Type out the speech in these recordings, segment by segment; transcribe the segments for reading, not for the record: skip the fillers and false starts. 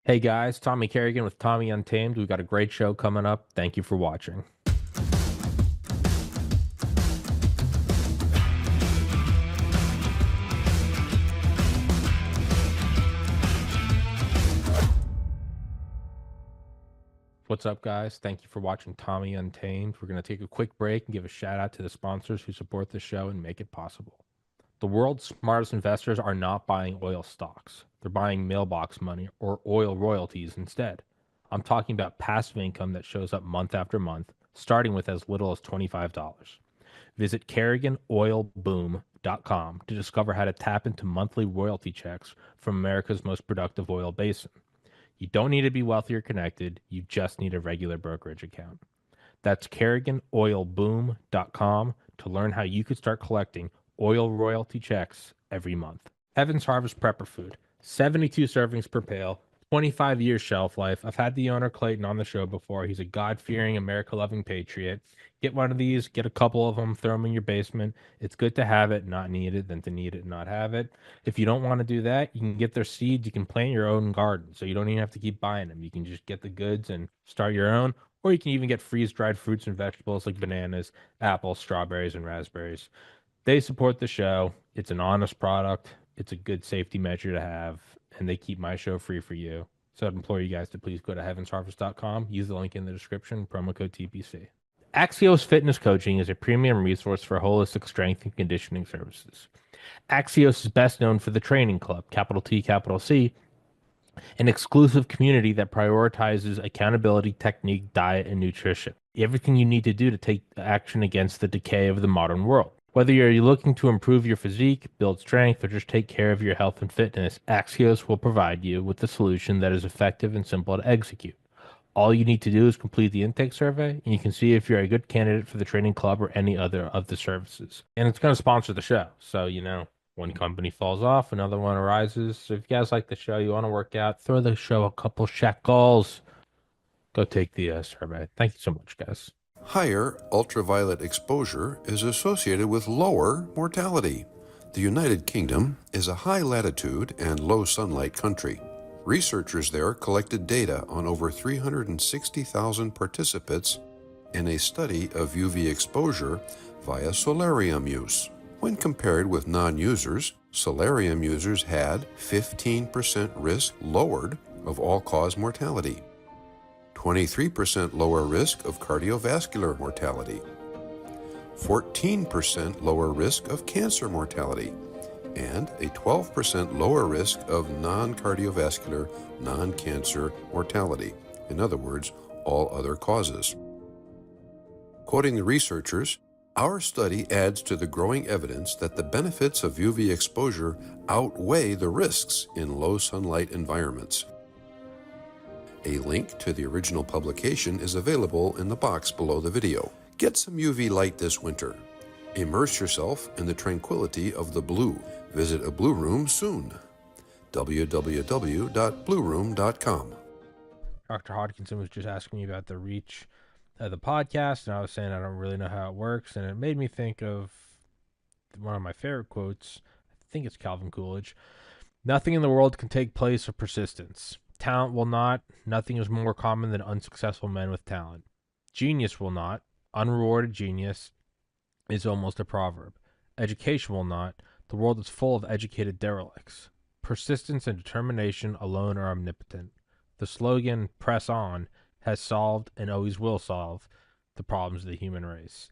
Hey guys, Tommy Kerrigan with Tommy Untamed. We've got a great show coming up. Thank you for watching. What's up, guys? Thank you for watching Tommy Untamed. We're going to take a quick break and give a shout out to the sponsors who support the show and make it possible. The world's smartest investors are not buying oil stocks. They're buying mailbox money or oil royalties instead. I'm talking about passive income that shows up month after month, starting with as little as $25. Visit KerriganOilBoom.com to discover how to tap into monthly royalty checks from America's most productive oil basin. You don't need to be wealthy or connected, you just need a regular brokerage account. That's KerriganOilBoom.com to learn how you could start collecting oil royalty checks every month. Heaven's Harvest Prepper Food, 72 servings per pail, 25 years shelf life. I've had the owner Clayton on the show before. He's a God-fearing, America-loving patriot. Get one of these, get a couple of them, throw them in your basement. It's good to have it, not need it, than to need it and not have it. If you don't want to do that, you can get their seeds. You can plant your own garden, so you don't even have to keep buying them. You can just get the goods and start your own, or you can even get freeze-dried fruits and vegetables like bananas, apples, strawberries, and raspberries. They support the show. It's an honest product. It's a good safety measure to have, and they keep my show free for you. So I'd implore you guys to please go to heavensharvest.com, use the link in the description, promo code TPC. Axios Fitness Coaching is a premium resource for holistic strength and conditioning services. Axios is best known for the Training Club, capital T, capital C, an exclusive community that prioritizes accountability, technique, diet, and nutrition. Everything you need to do to take action against the decay of the modern world. Whether you're looking to improve your physique, build strength, or just take care of your health and fitness, Axios will provide you with the solution that is effective and simple to execute. All you need to do is complete the intake survey, and you can see if you're a good candidate for the training club or any other of the services. And it's going to sponsor the show. So, one company falls off, another one arises. So if you guys like the show, you want to work out, throw the show a couple shekels. Go take the survey. Thank you so much, guys. Higher ultraviolet exposure is associated with lower mortality. The United Kingdom is a high latitude and low sunlight country. Researchers there collected data on over 360,000 participants in a study of UV exposure via solarium use. When compared with non-users, solarium users had 15% risk lowered of all-cause mortality, 23% lower risk of cardiovascular mortality, 14% lower risk of cancer mortality, and a 12% lower risk of non-cardiovascular, non-cancer mortality. In other words, all other causes. Quoting the researchers, our study adds to the growing evidence that the benefits of UV exposure outweigh the risks in low sunlight environments. A link to the original publication is available in the box below the video. Get some UV light this winter. Immerse yourself in the tranquility of the blue. Visit a blue room soon. www.blueroom.com. Dr. Hodkinson was just asking me about the reach of the podcast, and I was saying I don't really know how it works, and it made me think of one of my favorite quotes. I think it's Calvin Coolidge. Nothing in the world can take place of persistence. Talent will not. Nothing is more common than unsuccessful men with talent. Genius will not. Unrewarded genius is almost a proverb. Education will not. The world is full of educated derelicts. Persistence and determination alone are omnipotent. The slogan, press on, has solved and always will solve the problems of the human race.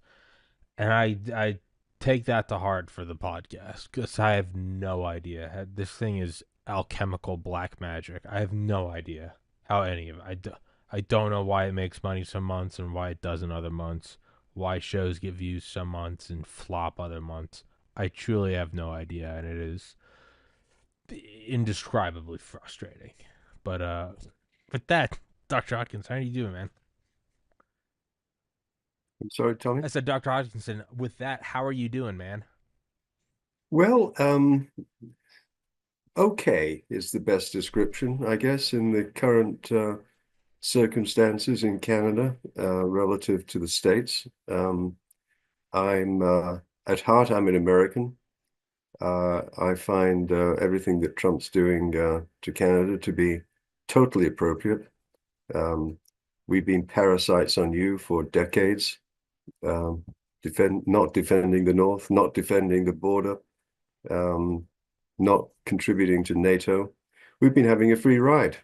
And I take that to heart for the podcast because I have no idea. This thing is alchemical black magic. I have no idea how any of it. I don't know why it makes money some months and why it doesn't other months. Why shows get views some months and flop other months. I truly have no idea, and it is indescribably frustrating. But with that, Dr. Hodkins, how are you doing, man? I'm sorry, Tommy. I said, Dr. Hodkinson, with that, how are you doing, man? Well, okay is the best description, I guess, in the current circumstances in Canada relative to the States. I'm at heart, I'm an American. I find everything that Trump's doing to Canada to be totally appropriate. We've been parasites on you for decades, not defending the North, not defending the border, not contributing to NATO. We've been having a free ride,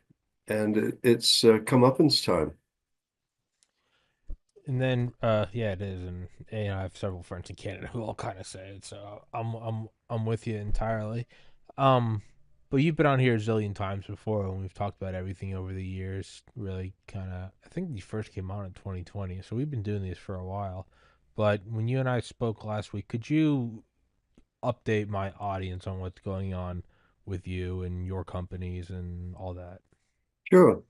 and it's comeuppance time. And then, yeah, it is, and I have several friends in Canada who all kind of say it, so I'm with you entirely. Um, but you've been on here a zillion times before, and we've talked about everything over the years. Really, kind of, I think you first came on in 2020, so we've been doing these for a while. But when you and I spoke last week, could you update my audience on what's going on with you and your companies and all that? Sure.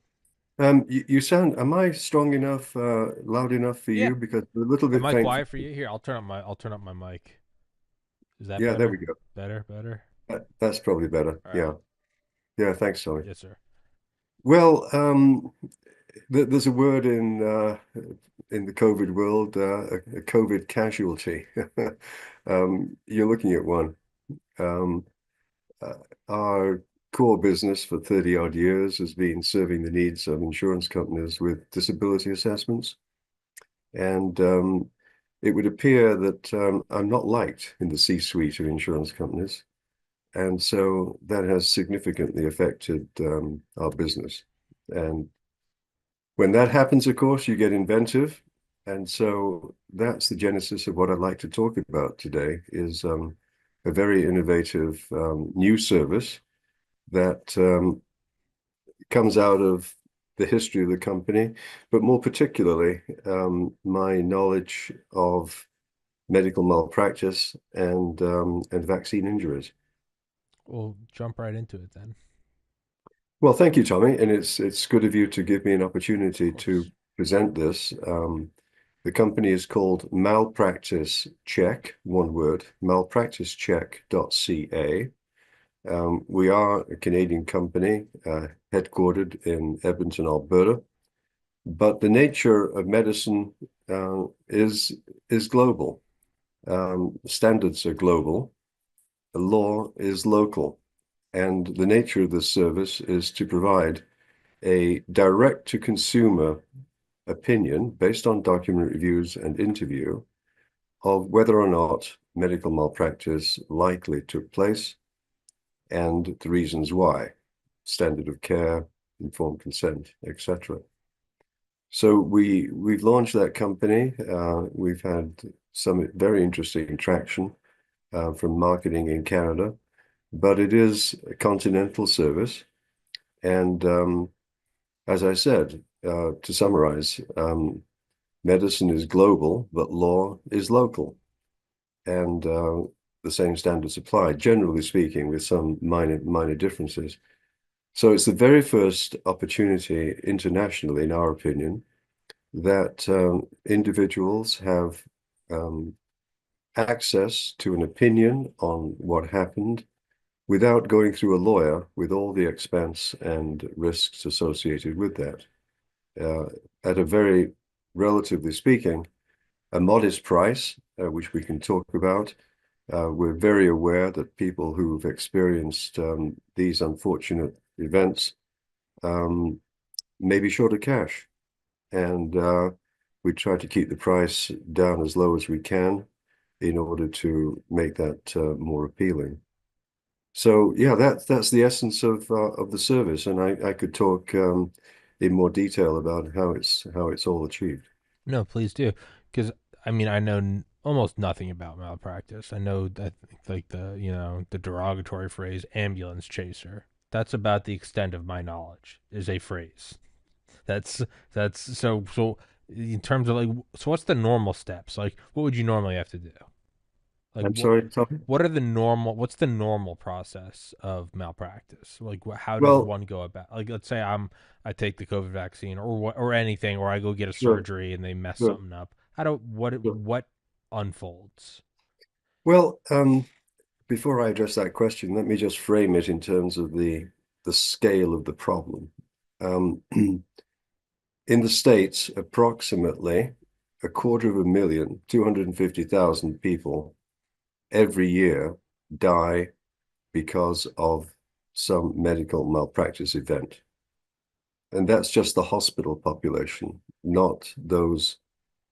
You sound, am I strong enough, loud enough for Yeah. you? Because a little Am bit I faint. quiet for you? Here, I'll turn up my mic. Is that Yeah, there we better? go. Better? That's probably better. All right. Yeah. Yeah, thanks, Tommy. Yes, sir. Well, there's a word in the COVID world, a COVID casualty. You're looking at one. Um, uh, our core business for 30 odd years has been serving the needs of insurance companies with disability assessments. And it would appear that I'm not liked in the C-suite of insurance companies. And so that has significantly affected our business. And when that happens, of course, you get inventive. And so that's the genesis of what I'd like to talk about today is a very innovative new service that comes out of the history of the company, but more particularly my knowledge of medical malpractice and vaccine injuries. We'll jump right into it then. Well, thank you, Tommy, and it's good of you to give me an Of opportunity to course. present this. The company is called Malpractice Check, one word, malpracticecheck.ca. We are a Canadian company, headquartered in Edmonton, Alberta, but the nature of medicine is global. Standards are global. The law is local. And the nature of this service is to provide a direct-to-consumer opinion based on document reviews and interview of whether or not medical malpractice likely took place and the reasons why, standard of care, informed consent, etc. So we've launched that company. We've had some very interesting traction from marketing in Canada, but it is a continental service. And as I said, to summarize, medicine is global, but law is local. And the same standards apply, generally speaking, with some minor differences. So it's the very first opportunity internationally, in our opinion, that individuals have access to an opinion on what happened without going through a lawyer with all the expense and risks associated with that. At a very, relatively speaking, a modest price, which we can talk about. We're very aware that people who've experienced these unfortunate events may be short of cash. And we try to keep the price down as low as we can in order to make that more appealing. So yeah, that's the essence of the service, and I could talk in more detail about how it's all achieved. No, please do, because I mean I know almost nothing about malpractice. I know that like the derogatory phrase ambulance chaser. That's about the extent of my knowledge. Is a phrase. That's so in terms of like so what's the normal steps? Like what would you normally have to do? Like I'm sorry, Tommy. what's the normal process of malpractice? Like how does Well, one go about, like let's say I take the COVID vaccine or what or anything, or I go get a sure, surgery and they mess sure, something up. How do sure. what unfolds? Well, before I address that question, let me just frame it in terms of the scale of the problem. In the States, approximately 250,000, 250,000 people every year die because of some medical malpractice event. And that's just the hospital population, not those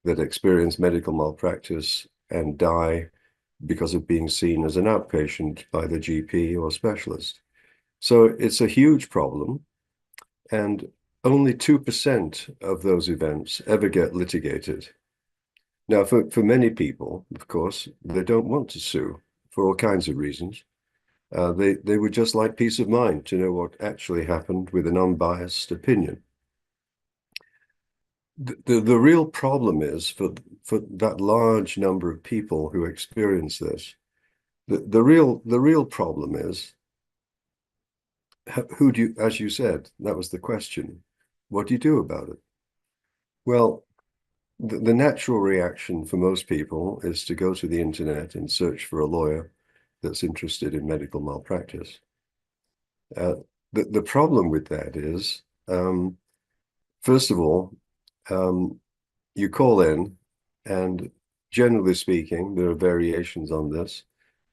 that experience medical malpractice and die because of being seen as an outpatient by the GP or specialist. So it's a huge problem, and only 2% of those events ever get litigated. Now, for many people, of course, they don't want to sue for all kinds of reasons. They would just like peace of mind to know what actually happened with an unbiased opinion. The real problem is for that large number of people who experience this, the real problem is, who do you, as you said, that was the question, what do you do about it? Well, the natural reaction for most people is to go to the internet and search for a lawyer that's interested in medical malpractice. The problem with that is, first of all, you call in, and generally speaking, there are variations on this,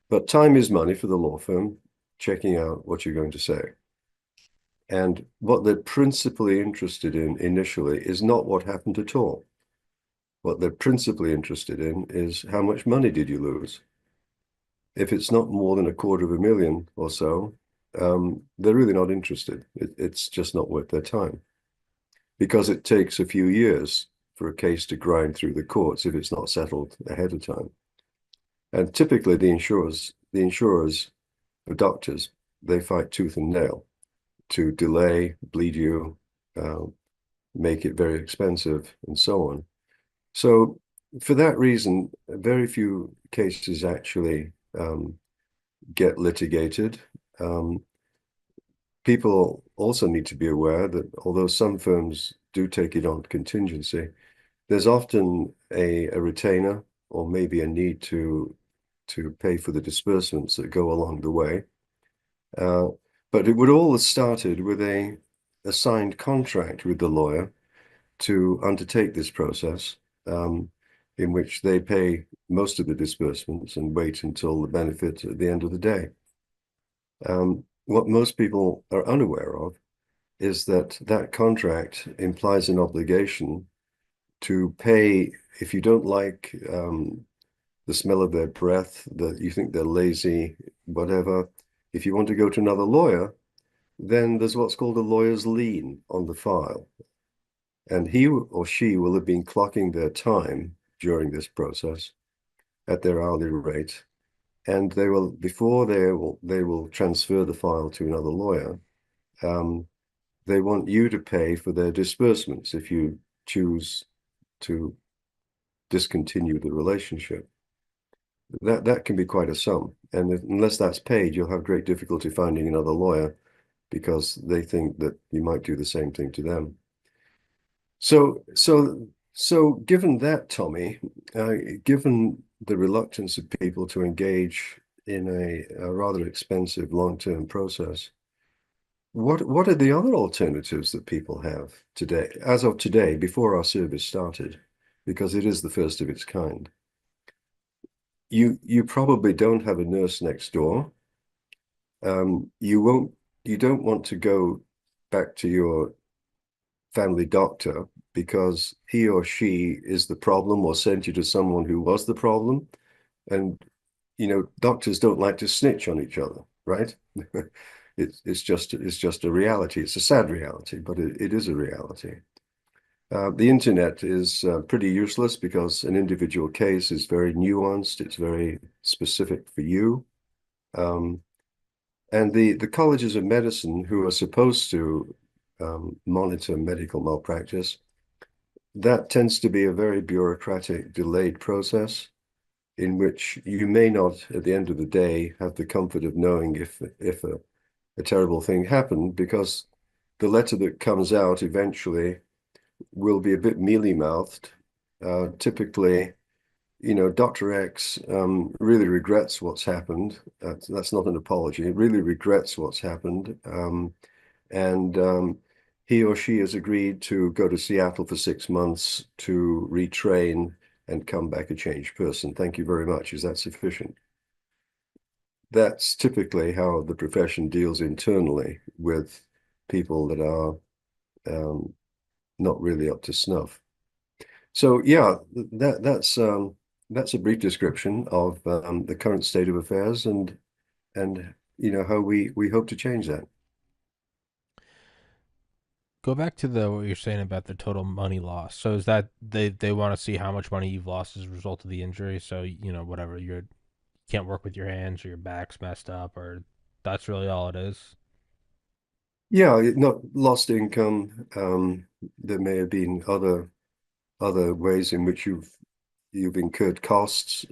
but time is money for the law firm checking out what you're going to say. And what they're principally interested in initially is not what happened at all. What they're principally interested in is how much money did you lose? If it's not more than $250,000 or so, they're really not interested. It's just not worth their time, because it takes a few years for a case to grind through the courts if it's not settled ahead of time. And typically the insurers, the doctors, they fight tooth and nail to delay, bleed you, make it very expensive, and so on. So for that reason, very few cases actually get litigated. People also need to be aware that although some firms do take it on contingency, there's often a retainer or maybe a need to pay for the disbursements that go along the way. But it would all have started with a signed contract with the lawyer to undertake this process, in which they pay most of the disbursements and wait until the benefit at the end of the day. What most people are unaware of is that that contract implies an obligation to pay if you don't like the smell of their breath, that you think they're lazy, whatever. If you want to go to another lawyer, then there's what's called a lawyer's lien on the file. And he or she will have been clocking their time during this process at their hourly rate. And they will, before they will transfer the file to another lawyer, they want you to pay for their disbursements if you choose to discontinue the relationship. That can be quite a sum. And unless that's paid, you'll have great difficulty finding another lawyer, because they think that you might do the same thing to them. So given that, Tommy, given the reluctance of people to engage in a rather expensive long-term process, what are the other alternatives that people have today, as of today, before our service started, because it is the first of its kind? You probably don't have a nurse next door. You don't want to go back to your family doctor because he or she is the problem or sent you to someone who was the problem. And, doctors don't like to snitch on each other, right? It's just a reality. It's a sad reality, but it is a reality. The internet is pretty useless because an individual case is very nuanced. It's very specific for you. And the colleges of medicine, who are supposed to monitor medical malpractice, that tends to be a very bureaucratic, delayed process in which you may not, at the end of the day, have the comfort of knowing if a terrible thing happened, because the letter that comes out eventually will be a bit mealy-mouthed. Typically, Dr. X really regrets what's happened. That's not an apology. It really regrets what's happened. And he or she has agreed to go to Seattle for 6 months to retrain and come back a changed person. Thank you very much. Is that sufficient? That's typically how the profession deals internally with people that are not really up to snuff. So yeah, that's a brief description of the current state of affairs and how we hope to change that. Go back to the what you're saying about the total money loss. So is that they want to see how much money you've lost as a result of the injury? So whatever you can't work with your hands or your back's messed up, or that's really all it is. Yeah, not lost income. There may have been other ways in which you've incurred costs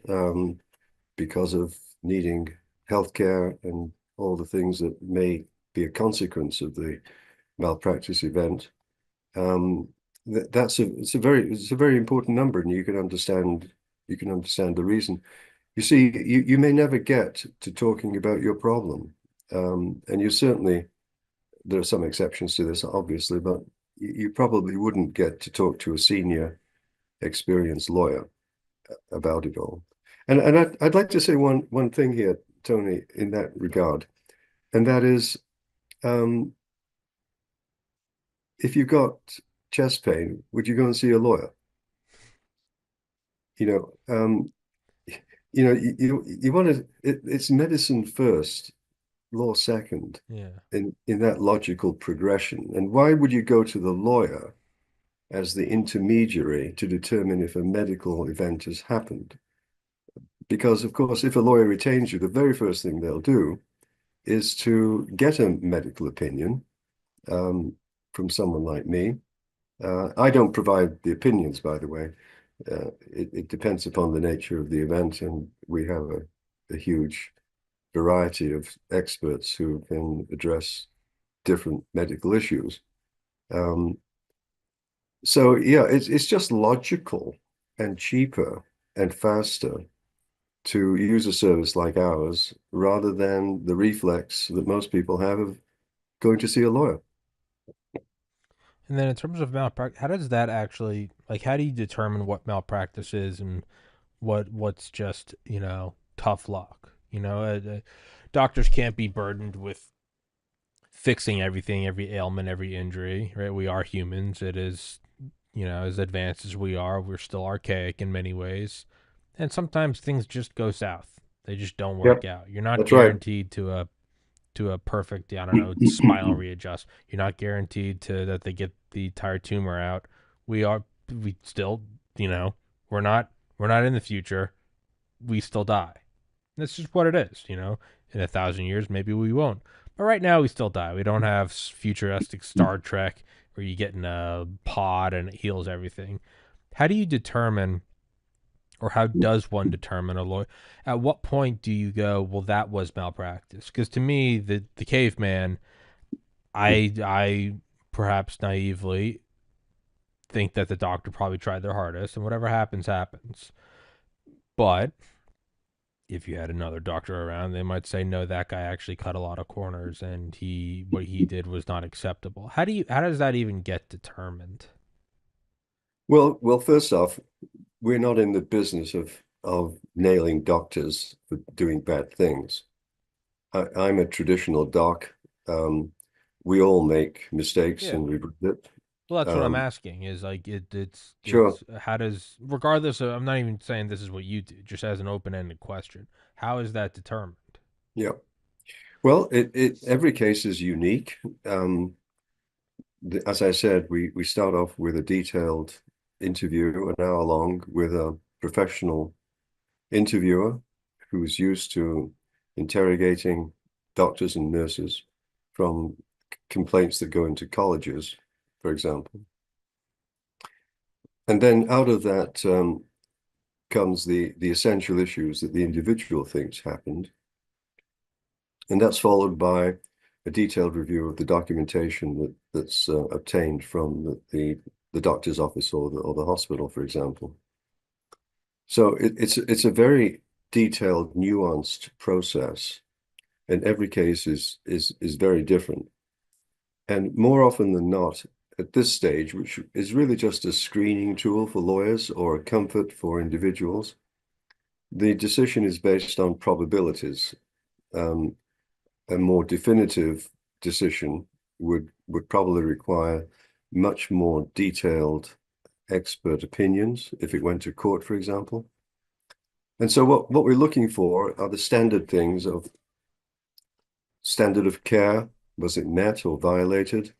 because of needing healthcare and all the things that may be a consequence of the malpractice event. It's a very important number, and you can understand the reason. You see, you may never get to talking about your problem, and you certainly there are some exceptions to this, obviously, but you probably wouldn't get to talk to a senior, experienced lawyer about it all. And I'd like to say one thing here, Tony, in that regard, and that is, if you've got chest pain, would you go and see a lawyer? You know, you want to. It's medicine first, law second, Yeah. in that logical progression. And why would you go to the lawyer as the intermediary to determine if a medical event has happened? Because, of course, if a lawyer retains you, the very first thing they'll do is to get a medical opinion from someone like me. I don't provide the opinions, by the way. It depends upon the nature of the event, and we have a huge variety of experts who can address different medical issues. So yeah, it's just logical and cheaper and faster to use a service like ours rather than the reflex that most people have of going to see a lawyer. And then in terms of malpractice, how does that actually like? How do you determine what malpractice is and what's just tough luck? Doctors can't be burdened with fixing everything, every ailment, every injury. Right? We are humans. It is as advanced as we are, we're still archaic in many ways, and sometimes things just go south. They just don't work Yep, out. You're not that's right. guaranteed to a perfect, I don't know, spinal readjust. You're not guaranteed to that they get the entire tumor out. We still, we're not in the future. We still die. That's just what it is. In 1,000 years, maybe we won't. But right now, we still die. We don't have futuristic Star Trek where you get in a pod and it heals everything. How do you determine, or how does one determine a lawyer? At what point do you go, well, that was malpractice? Because to me, the caveman, I perhaps naively think that the doctor probably tried their hardest, and whatever happens, happens. But if you had another doctor around, they might say, no, that guy actually cut a lot of corners, and what he did was not acceptable. How does that even get determined? Well, first off, we're not in the business of nailing doctors for doing bad things. I'm a traditional doc. We all make mistakes Yeah. and regret it. Well, that's what I'm Um, asking. Is like sure. it's how does, regardless of, I'm not even saying this is what you do, just as an open ended question. How is that determined? Yeah. Well, it every case is unique. As I said, we start off with a detailed interview, an hour long, with a professional interviewer who's used to interrogating doctors and nurses from complaints that go into colleges, for example. And then out of that comes the essential issues that the individual thinks happened. And that's followed by a detailed review of the documentation that's obtained from the doctor's office or the hospital, for example. So it's a very detailed, nuanced process, and every case is very different. And more often than not, at this stage, which is really just a screening tool for lawyers or a comfort for individuals, the decision is based on probabilities. A more definitive decision would probably require much more detailed expert opinions if it went to court, for example. And so what we're looking for are the standard things of standard of care. Was it met or violated?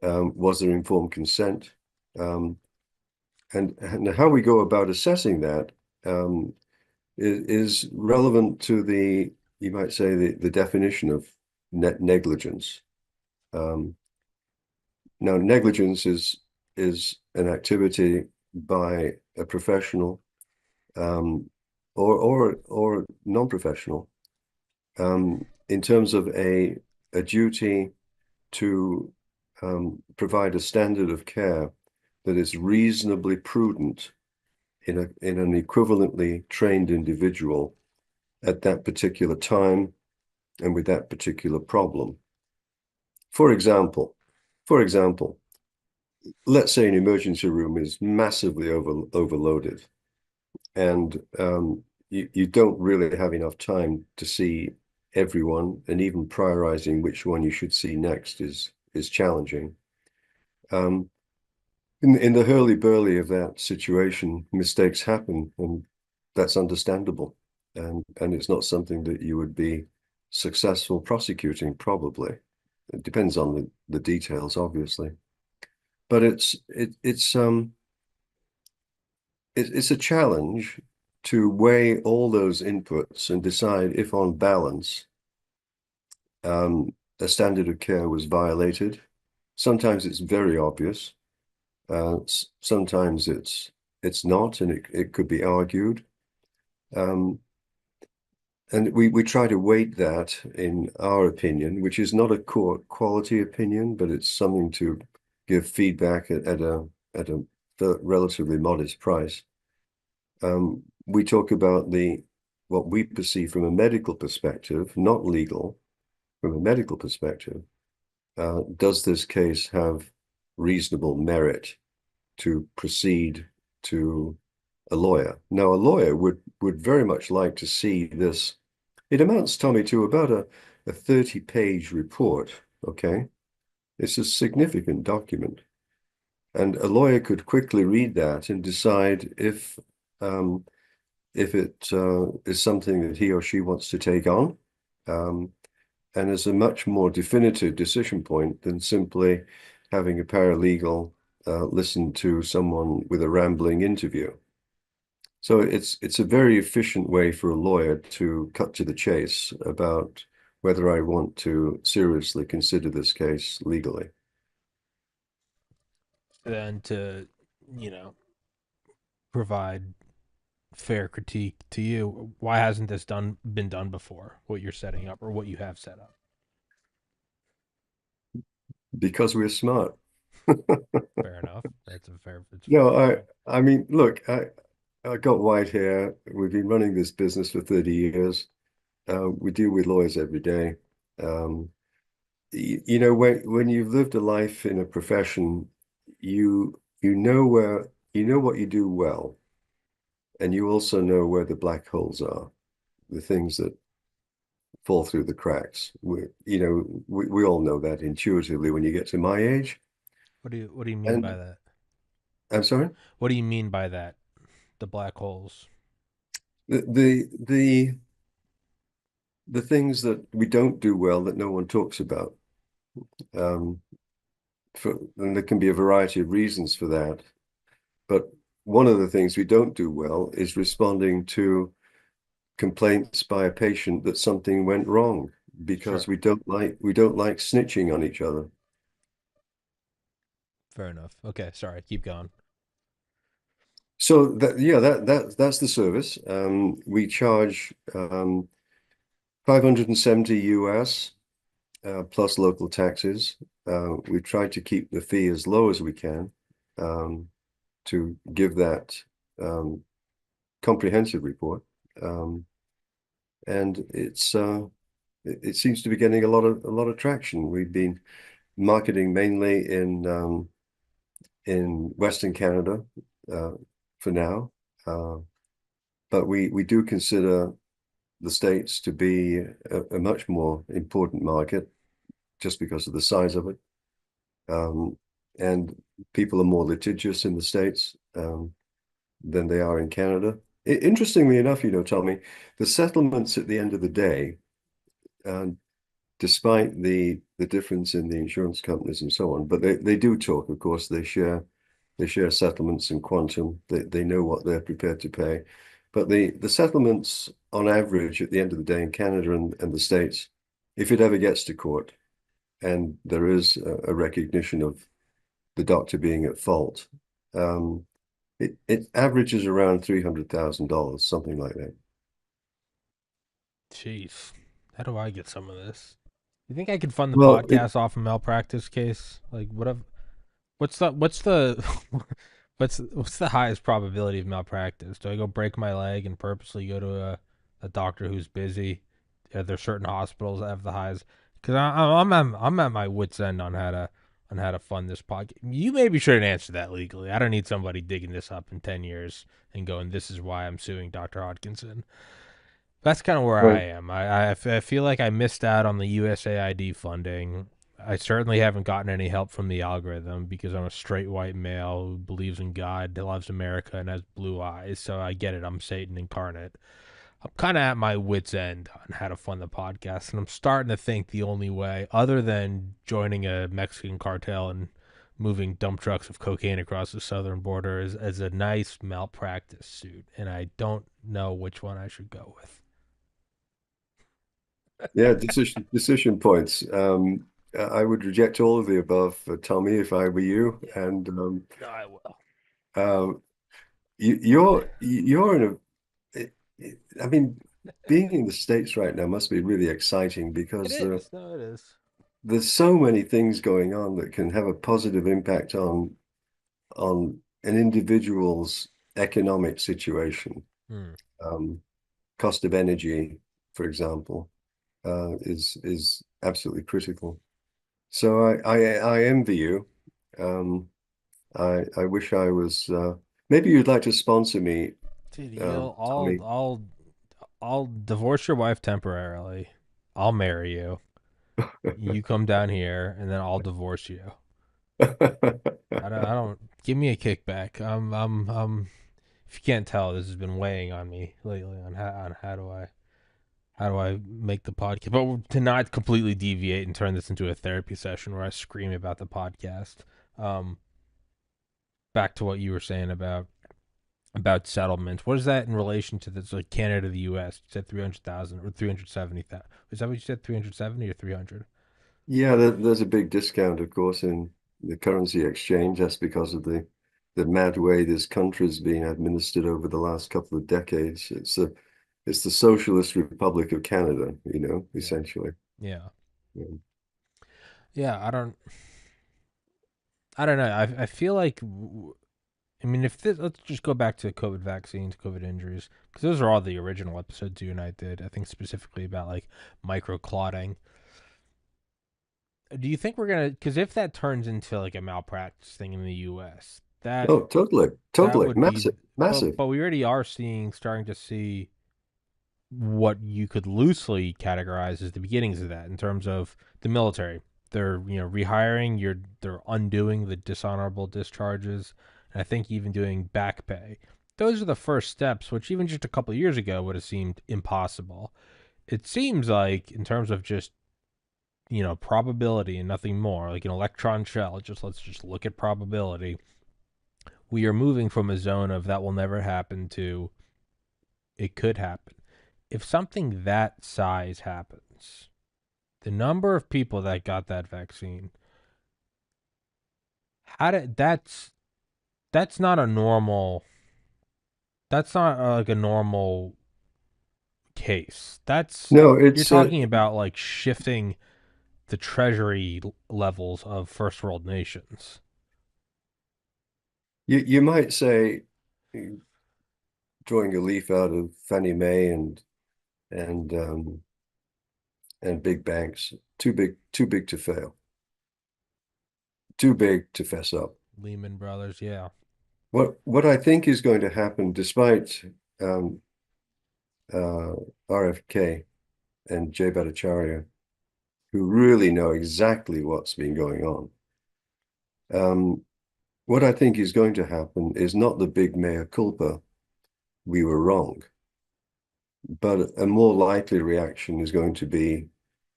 Was there informed consent? And how we go about assessing that is relevant to the, you might say, the definition of negligence. Now, negligence is an activity by a professional or non-professional in terms of a duty to provide a standard of care that is reasonably prudent in an equivalently trained individual at that particular time and with that particular problem. For example, let's say an emergency room is massively overloaded, and you don't really have enough time to see everyone, and even prioritizing which one you should see next is challenging. In the hurly-burly of that situation, mistakes happen, and that's understandable. And it's not something that you would be successful prosecuting, probably. It depends on the details, obviously. But it's a challenge to weigh all those inputs and decide if, on balance, a standard of care was violated. Sometimes it's very obvious. Sometimes it's not, and it could be argued. And we try to weight that in our opinion, which is not a court quality opinion, but it's something to give feedback at a relatively modest price. We talk about what we perceive from a medical perspective, not legal, from a medical perspective. Does this case have reasonable merit to proceed to a lawyer? Now, a lawyer would very much like to see this. It amounts, Tommy, to about a 30-page report, okay? It's a significant document. And a lawyer could quickly read that and decide if it is something that he or she wants to take on, and is a much more definitive decision point than simply having a paralegal listen to someone with a rambling interview. So it's a very efficient way for a lawyer to cut to the chase about whether I want to seriously consider this case legally. Then to, provide fair critique to you, why hasn't this been done before, what you're setting up or what you have set up? Because we're smart. Fair enough. That's a fair. No, I mean, look, I got white hair. We've been running this business for 30 years. We deal with lawyers every day. When you've lived a life in a profession, you know what you do well, and you also know where the black holes are, the things that fall through the cracks. We all know that intuitively when you get to my age. What do you mean by that? I'm sorry? What do you mean by that? The black holes. The things that we don't do well that no one talks about. And there can be a variety of reasons for that. But one of the things we don't do well is responding to complaints by a patient that something went wrong, because Sure. we don't like snitching on each other. Fair enough. Okay, sorry, keep going. So that's the service. We charge 570 US plus local taxes. We try to keep the fee as low as we can to give that comprehensive report. And it seems to be getting a lot of traction. We've been marketing mainly in Western Canada for now, but we do consider the States to be a much more important market just because of the size of it. and people are more litigious in the States than they are in Canada. Interestingly enough, Tommy, the settlements at the end of the day, despite the difference in the insurance companies and so on, but they do talk, of course, they share settlements in quantum. They know what they're prepared to pay. But the settlements on average at the end of the day in Canada and the States, if it ever gets to court and there is a recognition of the doctor being at fault, it averages around $300,000, something like that. Jeez, how do I get some of this? You think I could fund the Well, podcast off a malpractice case? Like, what's the what's the highest probability of malpractice? Do I go break my leg and purposely go to a doctor who's busy? Are there certain hospitals that have the highest? Because I'm at my wits end on how to fund this podcast. You maybe shouldn't answer that legally. I don't need somebody digging this up in 10 years and going, "This is why I'm suing Dr. Hodkinson." That's kind of where I right. am. I feel like I missed out on the USAID funding. I certainly haven't gotten any help from the algorithm because I'm a straight white male who believes in God, loves America, and has blue eyes. So I get it. I'm Satan incarnate. I'm kind of at my wits' end on how to fund the podcast, and I'm starting to think the only way, other than joining a Mexican cartel and moving dump trucks of cocaine across the southern border, is as a nice malpractice suit, and I don't know which one I should go with. Yeah, decision points. I would reject all of the above, Tommy, if I were you. Yeah, And I will. um, you're in I mean, being in the States right now must be really exciting It because is. No, it is. there's so many things going on that can have a positive impact on an individual's economic situation. Hmm. Um, Cost of energy, for example, is absolutely critical. So I envy you. Um, I wish I was. Maybe you'd like to sponsor me, Dude, Tommy. I'll divorce your wife temporarily. I'll marry you. You come down here, and then I'll divorce you. I don't. Give me a kickback. If you can't tell, this has been weighing on me lately on how do I make the podcast, but to not completely deviate and turn this into a therapy session where I scream about the podcast. Um, Back to what you were saying about settlements. What is that in relation to this, like Canada, the U.S.? You said 300,000 or 370,000. Is that what you said? 370 or 300? Yeah, there's a big discount, of course, in the currency exchange. That's because of the mad way this country's been administered over the last couple of decades. It's the Socialist Republic of Canada, Yeah, essentially. yeah, Yeah. yeah. I don't know. I feel like I mean, if this, let's just go back to COVID vaccines, COVID injuries, because those are all the original episodes you and I did. I think specifically about like microclotting. Do you think we're gonna? Because if that turns into like a malpractice thing in the U.S., Oh, totally, that totally. would be. Massive, massive. But we already are starting to see what you could loosely categorize as the beginnings of that in terms of the military. They're rehiring. They're undoing the dishonorable discharges, and I think even doing back pay. Those are the first steps, which even just a couple of years ago would have seemed impossible. It seems like in terms of just probability and nothing more, like an electron shell. Let's just look at probability. We are moving from a zone of that will never happen to it could happen. If something that size happens, the number of people that got that vaccine, how did that's not a normal that's not like a normal case. That's No, you're it's talking about like shifting the treasury levels of first world nations. you might say drawing a leaf out of Fannie Mae and and big banks, too big to fail, too big to fess up. Lehman Brothers, yeah. What I think is going to happen, despite um, uh, RFK and Jay Bhattacharya, who really know exactly what's been going on, What I think is going to happen is not the big mea culpa, we were wrong, but a more likely reaction is going to be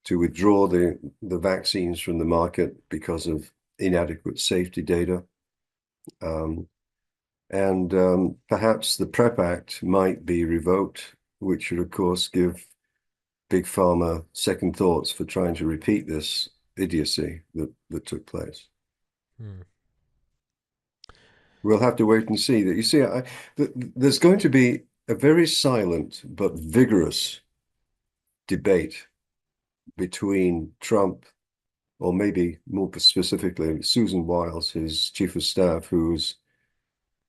to withdraw the vaccines from the market because of inadequate safety data. And perhaps the PrEP Act might be revoked, which would, of course, give Big Pharma second thoughts for trying to repeat this idiocy that took place. Hmm. We'll have to wait and see. That you see, there's going to be a very silent but vigorous debate between Trump, or maybe more specifically Susan Wiles, his chief of staff, who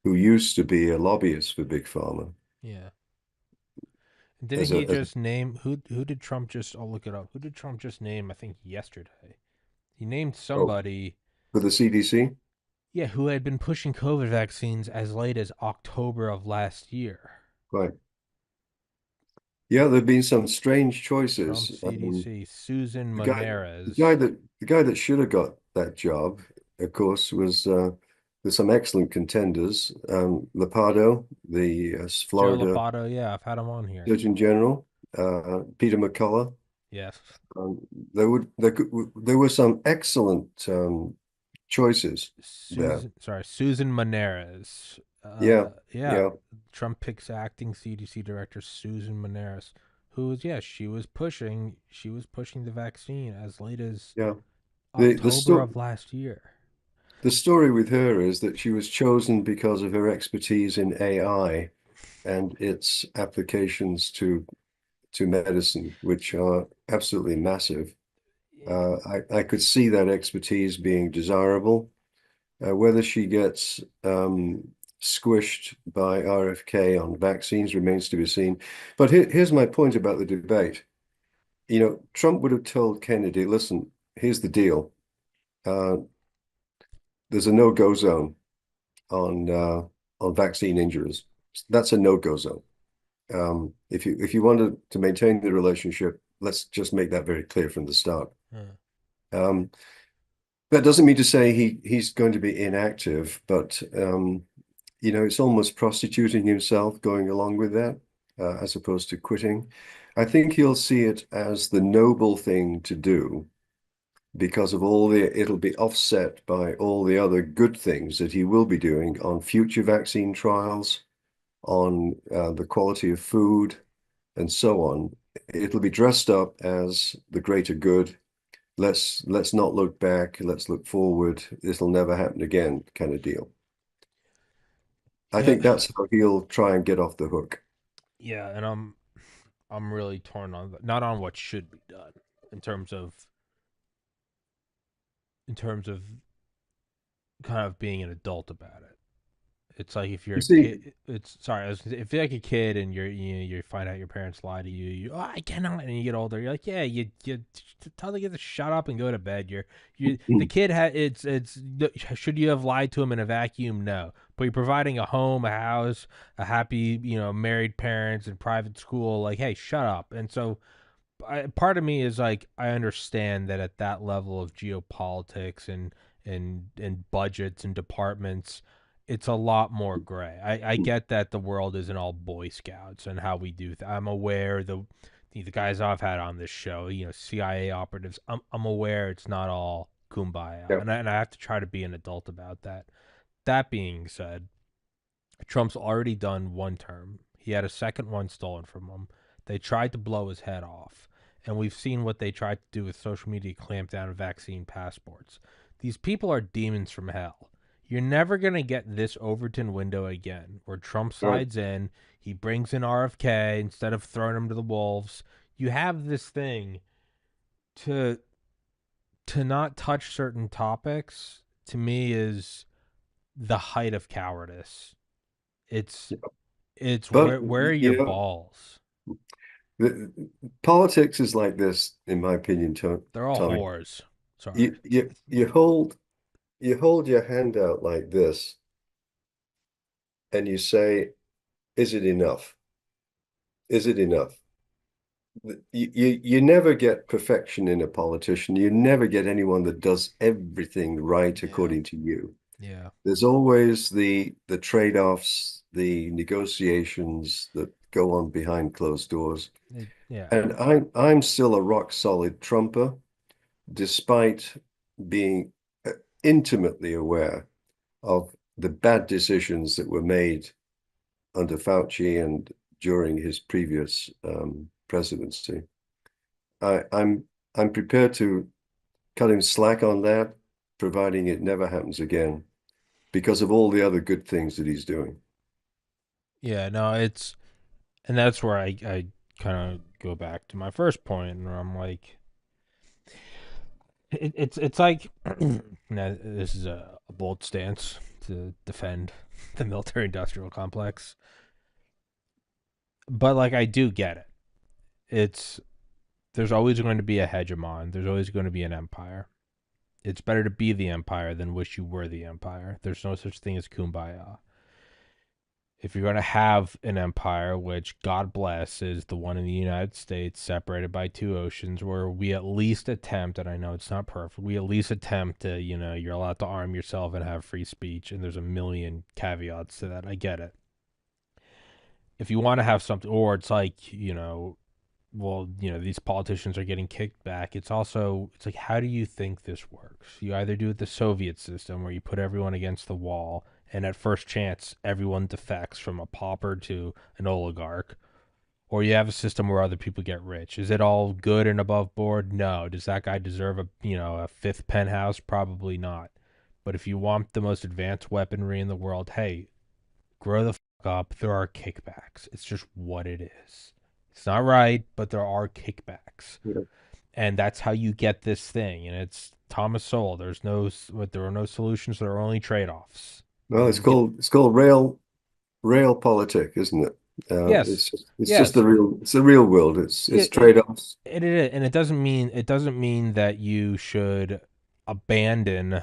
used to be a lobbyist for Big Pharma. Yeah. Didn't As he a just name who did Trump just I'll look it up. Who did Trump just name I think yesterday? He named oh, somebody, for the CDC, yeah, who had been pushing COVID vaccines as late as October of last year. right? Yeah, there've been some strange Trump choices. CDC, Susan The guy, Moneras. the guy that should have got that job, of course, was there's some excellent contenders. Lombardo, the Joe Florida Lapato, yeah, I've had him on here. Surgeon General, Peter McCullough. Yes. Um, there were some excellent choices there. Susan Moneras. Yeah, Yeah, yeah, Trump picks acting CDC director Susan Moneras, who was, yeah, she was pushing the vaccine as late as yeah. The the October sto of last year. the story with her is that she was chosen because of her expertise in AI and its applications to medicine, which are absolutely massive. I could see that expertise being desirable. Whether she gets squished by RFK on vaccines remains to be seen. But here's my point about the debate. You know, Trump would have told Kennedy, listen, here's the deal. Uh, there's a no-go zone on vaccine injuries. That's a no-go zone. If you wanted to maintain the relationship, let's just make that very clear from the start. Uh, Um, that doesn't mean to say he's going to be inactive, but you know, it's almost prostituting himself going along with that, as opposed to quitting. I think he'll see it as the noble thing to do because of it'll be offset by all the other good things that he will be doing on future vaccine trials, on the quality of food, and so on. It'll be dressed up as the greater good. Let's not look back. Let's look forward. This'll never happen again, kind of deal. I yeah, think that's how he'll try and get off the hook. yeah, and I'm really torn on not on what should be done in terms of in terms of kind of being an adult about it. It's like if you're You a see, kid. It's sorry. If you're like a kid and you find out your parents lie to you. I cannot. And you get older. You're like, yeah. You tell the kid to shut up and go to bed. The kid had it's should you have lied to him in a vacuum? No. But you're providing a home, a house, a happy married parents and private school. Like, hey, shut up. And so part of me is like I understand that at that level of geopolitics and budgets and departments, it's a lot more gray. I get that the world isn't all Boy Scouts and how we do. I'm aware the guys I've had on this show, CIA operatives. I'm aware it's not all kumbaya, yeah, and I have to try to be an adult about that. That being said, Trump's already done one term. He had a second one stolen from him. They tried to blow his head off. And we've seen what they tried to do with social media clampdown and vaccine passports. These people are demons from hell. You're never going to get this Overton window again where Trump right. slides in, he brings in RFK instead of throwing him to the wolves. You have this thing to not touch certain topics to me is the height of cowardice. It's it's But where are your you know, balls? the, politics is like this, in my opinion, They're all Tommy. whores. Sorry. You hold your hand out like this, and you say, "Is it enough? Is it enough?" you never get perfection in a politician. You never get anyone that does everything right Yeah. according to you. Yeah. There's always the trade-offs, the negotiations that go on behind closed doors. Yeah. And I'm still a rock solid Trumper, despite being intimately aware of the bad decisions that were made under Fauci and during his previous presidency. I, I'm I'm prepared to cut him slack on that, providing it never happens again, because of all the other good things that he's doing. Yeah. No, and that's where I kind of go back to my first point where I'm like, it's like, now, this is a bold stance to defend the military industrial complex, but like I do get it. It's There's always going to be a hegemon. There's always going to be an empire. It's better to be the empire than wish you were the empire. There's no such thing as kumbaya. If you're going to have an empire, which God bless is the one in the United States, separated by two oceans, where we at least attempt, and I know it's not perfect, we at least attempt to, you're allowed to arm yourself and have free speech, and there's a million caveats to that. I get it. If you want to have something, or it's like, well, these politicians are getting kicked back. It's like, how do you think this works? You either do it the Soviet system where you put everyone against the wall, and at first chance, everyone defects from a pauper to an oligarch, or you have a system where other people get rich. Is it all good and above board? No. Does that guy deserve a fifth penthouse? Probably not. But if you want the most advanced weaponry in the world, hey, grow the fuck up. There are kickbacks. It's just what it is. It's not right, but there are kickbacks, Yeah. and that's how you get this thing. And it's Thomas Sowell. There are no solutions. There are only trade offs. Well, You get it's called rail politic, isn't it? Yes, It's just yes. the real world. It's It, it trade-offs. it is, and it doesn't mean that you should abandon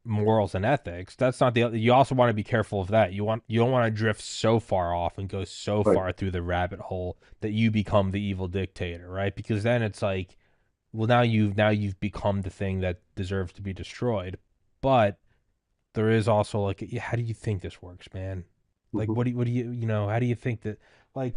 morals and ethics. That's not the. You also want to be careful of that. You don't want to drift so far off and go so Right. far through the rabbit hole that you become the evil dictator, right? Because then it's like, well, now you've become the thing that deserves to be destroyed. But there is also like, yeah, how do you think this works, man? Like, Mhm. what do how do you think that, like,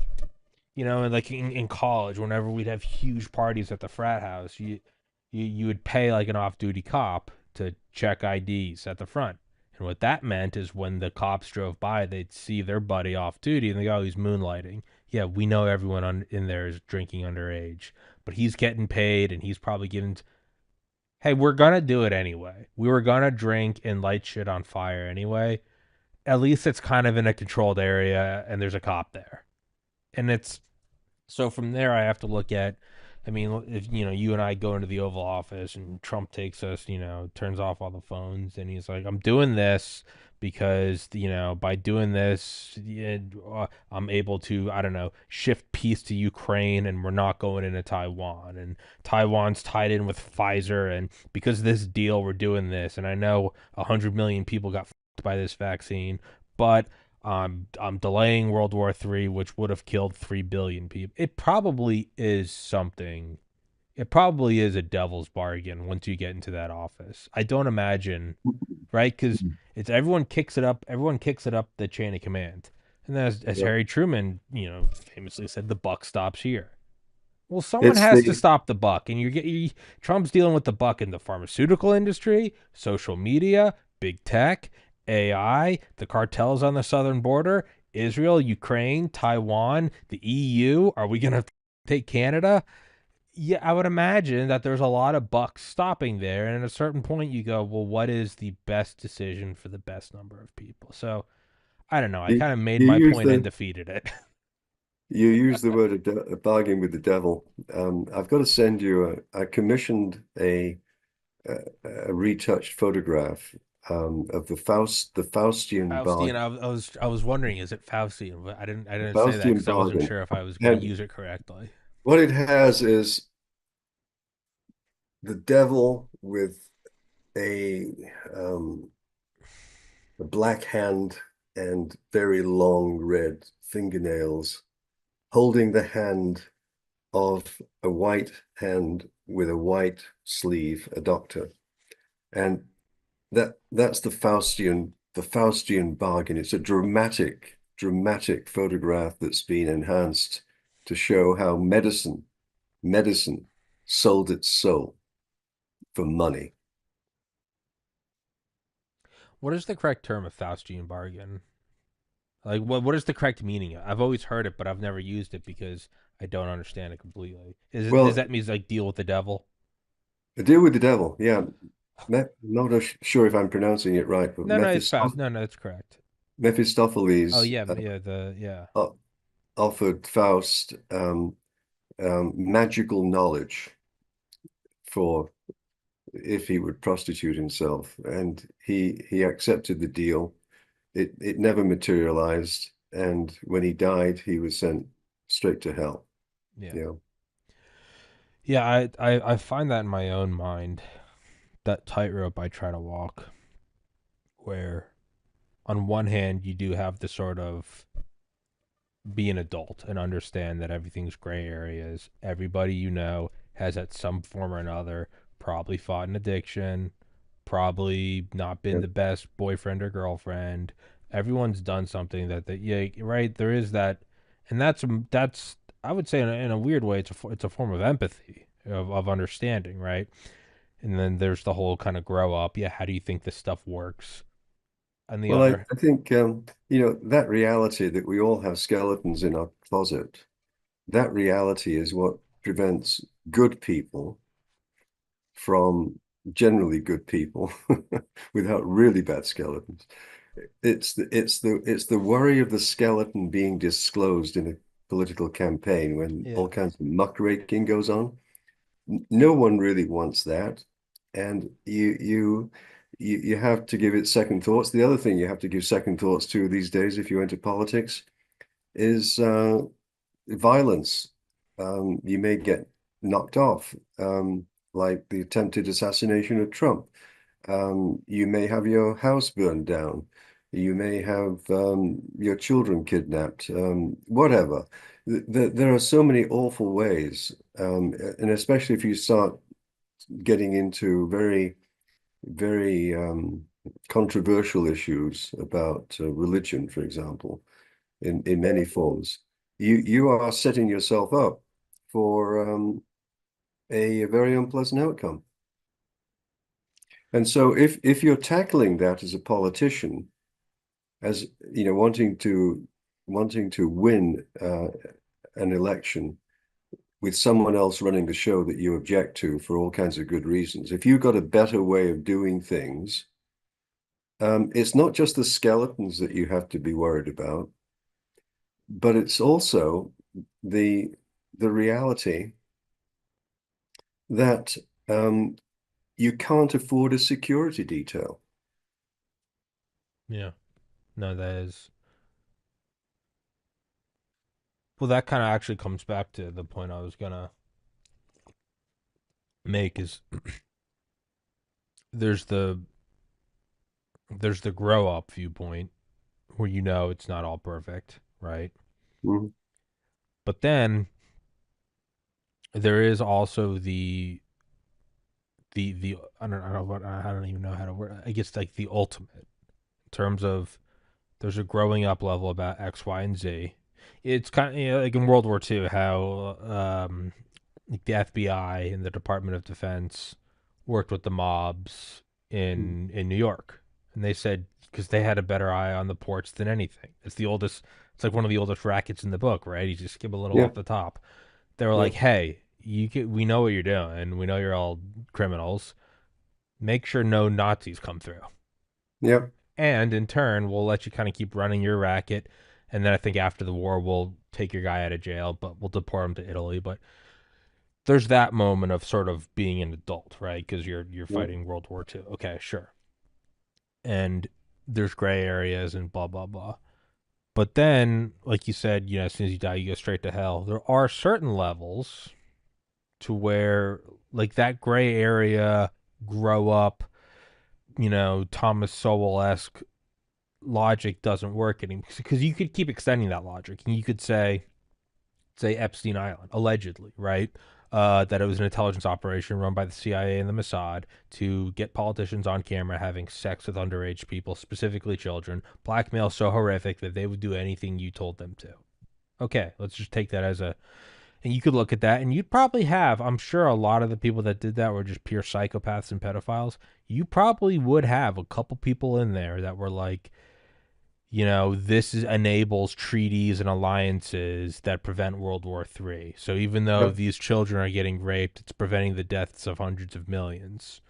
and like in college, whenever we'd have huge parties at the frat house, you would pay like an off-duty cop to check IDs at the front. And what that meant is when the cops drove by, they'd see their buddy off duty and they go, oh, he's moonlighting. Yeah, we know everyone in there is drinking underage, but he's getting paid and he's probably getting. Hey, we're gonna do it anyway. We were gonna drink and light shit on fire anyway. At least it's kind of in a controlled area and there's a cop there. And it's so from there, I have to look at. I mean, if you and I go into the Oval Office and Trump takes us, turns off all the phones, and he's like, "I'm doing this because by doing this, I'm able to, I don't know, shift peace to Ukraine, and we're not going into Taiwan, and Taiwan's tied in with Pfizer, and because of this deal, we're doing this, and I know 100 million people got fucked by this vaccine, but." I'm delaying World War III, which would have killed 3 billion people. It probably is something. It probably is a devil's bargain once you get into that office. I don't imagine, right? Because it's everyone kicks it up. Everyone kicks it up the chain of command, and then as Yeah. Harry Truman, famously said, the buck stops here. Well, someone It's has to the stop the buck, and Trump's dealing with the buck in the pharmaceutical industry, social media, big tech, AI, the cartels on the southern border, Israel, Ukraine, Taiwan, the EU. Are we gonna take Canada? Yeah, I would imagine that there's a lot of bucks stopping there, and at a certain point, you go, well, what is the best decision for the best number of people? So I don't know. I you, kind of made you my use point and the defeated it. you use the word a bargain with the devil. I've got to send you I commissioned a, a retouched photograph of the Faustian Faustian. bargain. I was wondering, is it Faustian? But I The didn't say that Faustian because I wasn't bargain. sure if I was going to And use it correctly. what it has is the devil with a um, a black hand and very long red fingernails, holding the hand of a white hand with a white sleeve, a doctor. And that's the Faustian bargain. It's a dramatic photograph that's been enhanced to show how medicine sold its soul for money. What is the correct term of Faustian bargain? Like, what is the correct meaning? I've always heard it, but I've never used it because I don't understand it completely. Does Well, that mean like deal with the devil? a deal with the devil, yeah. Not sure if I'm pronouncing it right, but No, no, it's Faust. No, no, it's correct. Oh Mephistopheles yeah, yeah, the yeah, o- offered Faust magical knowledge for if he would prostitute himself, and he accepted the deal. It never materialized, and when he died, he was sent straight to hell. yeah, You know, yeah. I find that in my own mind, that tightrope I try to walk, where on one hand you do have the sort of be an adult and understand that everything's gray areas. Everybody you know has at some form or another probably fought an addiction, probably not been yeah. the best boyfriend or girlfriend. Everyone's done something yeah, right. There is that, and that's I would say in a weird way it's a form of empathy of understanding, right? And then there's the whole kind of grow up. Yeah, how do you think this stuff works? On the Well, other, I think that reality that we all have skeletons in our closet. That reality is what prevents good people from generally good people without really bad skeletons. It's the worry of the skeleton being disclosed in a political campaign when yeah. all kinds of muckraking goes on. No one really wants that, and you have to give it second thoughts. The other thing you have to give second thoughts to these days, if you enter politics, is violence. You may get knocked off, like the attempted assassination of Trump. You may have your house burned down. You may have your children kidnapped, whatever. There are so many awful ways, and especially if you start getting into very controversial issues about religion, for example, in many forms, you are setting yourself up for a very unpleasant outcome. And so if you're tackling that as a politician, as you know, wanting to win an election with someone else running the show that you object to for all kinds of good reasons, if you've got a better way of doing things, it's not just the skeletons that you have to be worried about, but it's also the the reality that you can't afford a security detail. Yeah. No, that is. Well, that kind of actually comes back to the point I was gonna make is there's the there's the grow up viewpoint where you know it's not all perfect, right? Mhm. But then there is also the I don't what I don't even know how to word. I guess like the ultimate in terms of there's a growing up level about X, Y, and Z. It's kind of like in World War II how like the FBI and the Department of Defense worked with the mobs in New York, and they said because they had a better eye on the ports than anything. It's the oldest. It's like one of the oldest rackets in the book, right? You just skip a little Yeah, off the top. They were yeah, like, "Hey, we know what you're doing. We know you're all criminals. Make sure no Nazis come through." yeah, And in turn, we'll let you kind of keep running your racket. And then I think after the war, we'll take your guy out of jail, but we'll deport him to Italy. But there's that moment of sort of being an adult, right? Because you're yeah, fighting World War II. Okay, sure. And there's gray areas and blah blah blah. But then, like you said, as soon as you die, you go straight to hell. There are certain levels to where, like that gray area, grow up, Thomas Sowell esque logic doesn't work anymore because you could keep extending that logic and you could say say Epstein Island, allegedly, right? That it was an intelligence operation run by the CIA and the Mossad to get politicians on camera having sex with underage people, specifically children, blackmail so horrific that they would do anything you told them to. Okay, let's just take that as a. And you could look at that, and you'd probably have, I'm sure a lot of the people that did that were just pure psychopaths and pedophiles. You probably would have a couple people in there that were like, enables treaties and alliances that prevent World War III. So even though Yep. these children are getting raped, it's preventing the deaths of hundreds of millions.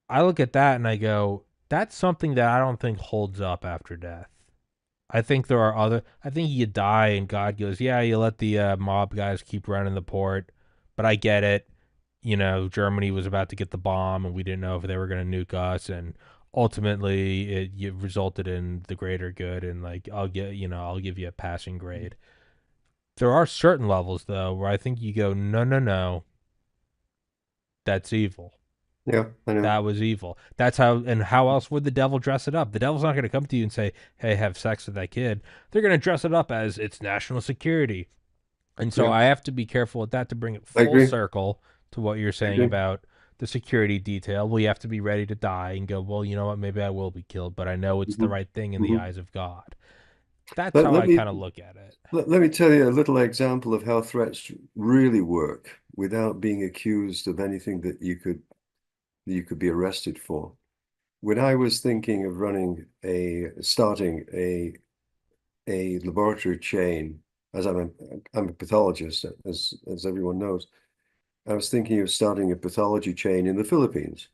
I look at that and I go, that's something that I don't think holds up after death. I think there are other. I think you die and God goes, yeah, you let the mob guys keep running the port, but I get it. Germany was about to get the bomb, and we didn't know if they were going to nuke us, and ultimately it resulted in the greater good. And like, I'll give you a passing grade. There are certain levels though where I think you go, no, no, no, that's evil. Yeah, I know. That was evil. That's how, and how else would the devil dress it up? The devil's not going to come to you and say, hey, have sex with that kid. They're going to dress it up as it's national security. And so Yeah, I have to be careful with that to bring it I full agree. circle to what you're I saying agree. about the security detail. We have to be ready to die and go, well, you know what? Maybe I will be killed, but I know it's the Hmm. right thing in the Hmm. eyes of God. That's Let, how let I me kind of look at it. let me tell you a little example of how threats really work without being accused of anything that you could be arrested for. When I was thinking of starting a laboratory chain, as I'm a pathologist, as everyone knows, I was thinking of starting a pathology chain in the Philippines,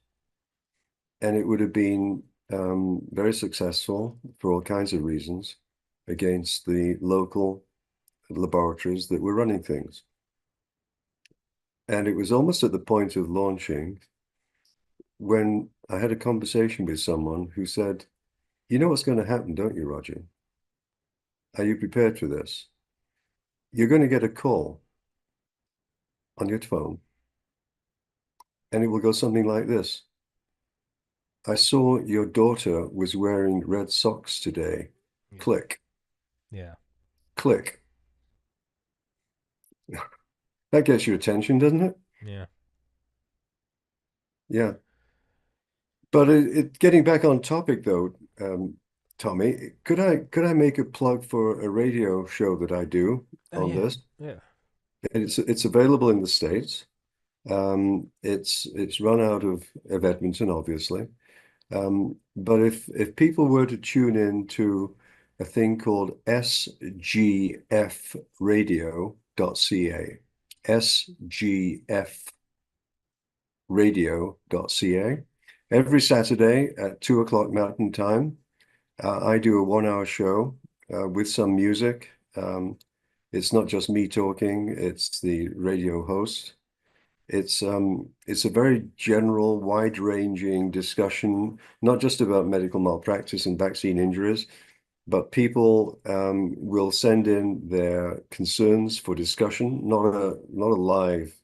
and it would have been very successful for all kinds of reasons against the local laboratories that were running things. And it was almost at the point of launching when I had a conversation with someone who said, you know what's going to happen, don't you, Roger? Are you prepared for this? You're going to get a call on your phone, and it will go something like this. I saw your daughter was wearing red socks today. Yeah. Click, Yeah. click. That gets your attention, doesn't it? Yeah. Yeah. But getting back on topic though, Tommy, could I make a plug for a radio show that I do Oh, on yeah. this? Yeah. It's available in the States. It's run out of Edmonton, obviously. But if people were to tune in to a thing called sgfradio.ca, sgfradio.ca, every Saturday at 2 o'clock Mountain Time, I do a 1 hour show with some music. It's not just me talking, it's the radio host. It's a very general, wide-ranging discussion, not just about medical malpractice and vaccine injuries, but people will send in their concerns for discussion, not a live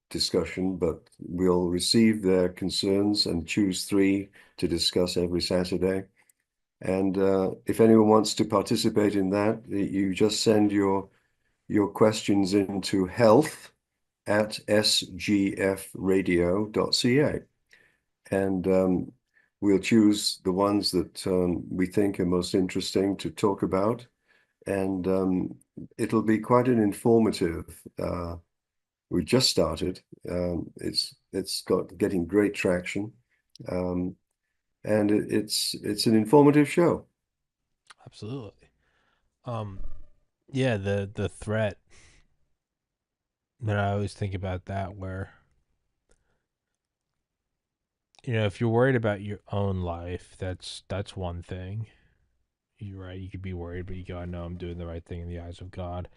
discussion, but we'll receive their concerns and choose three to discuss every Saturday. And if anyone wants to participate in that, you just send your questions into health@sgfradio.ca. And we'll choose the ones that we think are most interesting to talk about. And it'll be quite an informative. We just started. It's got getting great traction, um, and it's an informative show. Absolutely. Yeah, the threat that I always think about that where, if you're worried about your own life, that's one thing. You're right. You could be worried, but you go, I know I'm doing the right thing in the eyes of God.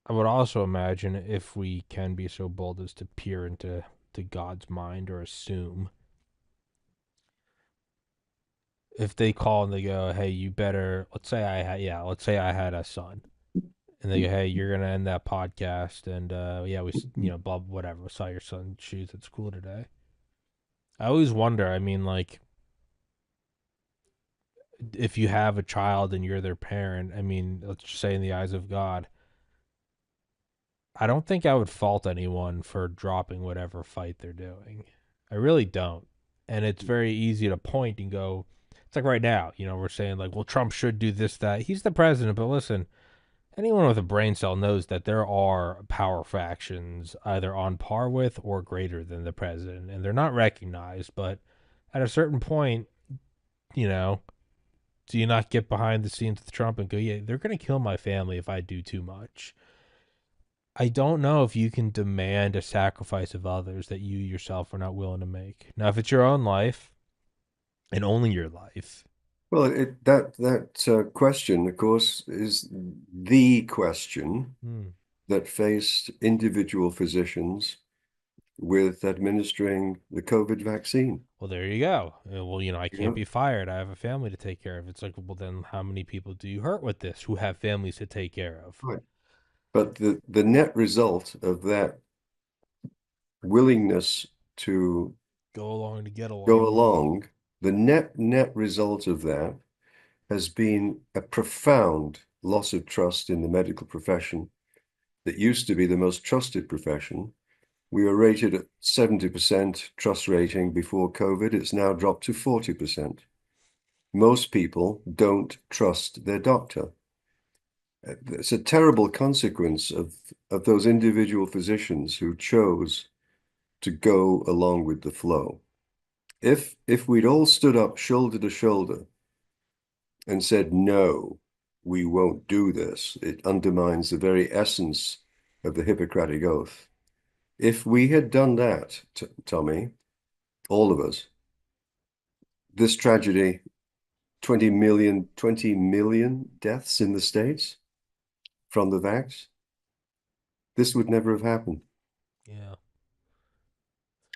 I would also imagine if we can be so bold as to peer into God's mind or assume, if they call and they go, "Hey, you better," let's say I had a son, and they go, "Hey, you're gonna end that podcast," and yeah, blah whatever. We saw your son's shoes at school today. I always wonder. I mean, like, if you have a child and you're their parent, I mean, let's just say in the eyes of God, I don't think I would fault anyone for dropping whatever fight they're doing. I really don't. And it's very easy to point and go, it's like right now, we're saying like, well, Trump should do this, that. He's the president, but listen, anyone with a brain cell knows that there are power factions either on par with or greater than the president, and they're not recognized. But at a certain point, you know, do you not get behind the scenes with Trump and go, yeah, they're going to kill my family if I do too much? I don't know if you can demand a sacrifice of others that you yourself are not willing to make. Now, if it's your own life and only your life. Well, that question, of course, is the question Hmm. that faced individual physicians with administering the COVID vaccine. Well, there you go. Well, I You can't know, be fired. I have a family to take care of. It's like, well, then how many people do you hurt with this who have families to take care of? right. But the net result of that willingness to Go along to get go along. along, the net result of that has been a profound loss of trust in the medical profession that used to be the most trusted profession. We were rated at 70% trust rating before COVID. It's now dropped to 40%. Most people don't trust their doctor. It's a terrible consequence of those individual physicians who chose to go along with the flow. If we'd all stood up shoulder to shoulder and said, no, we won't do this, it undermines the very essence of the Hippocratic Oath. If we had done that, Tommy, all of us, this tragedy, 20 million deaths in the States from the vax, this would never have happened. Yeah.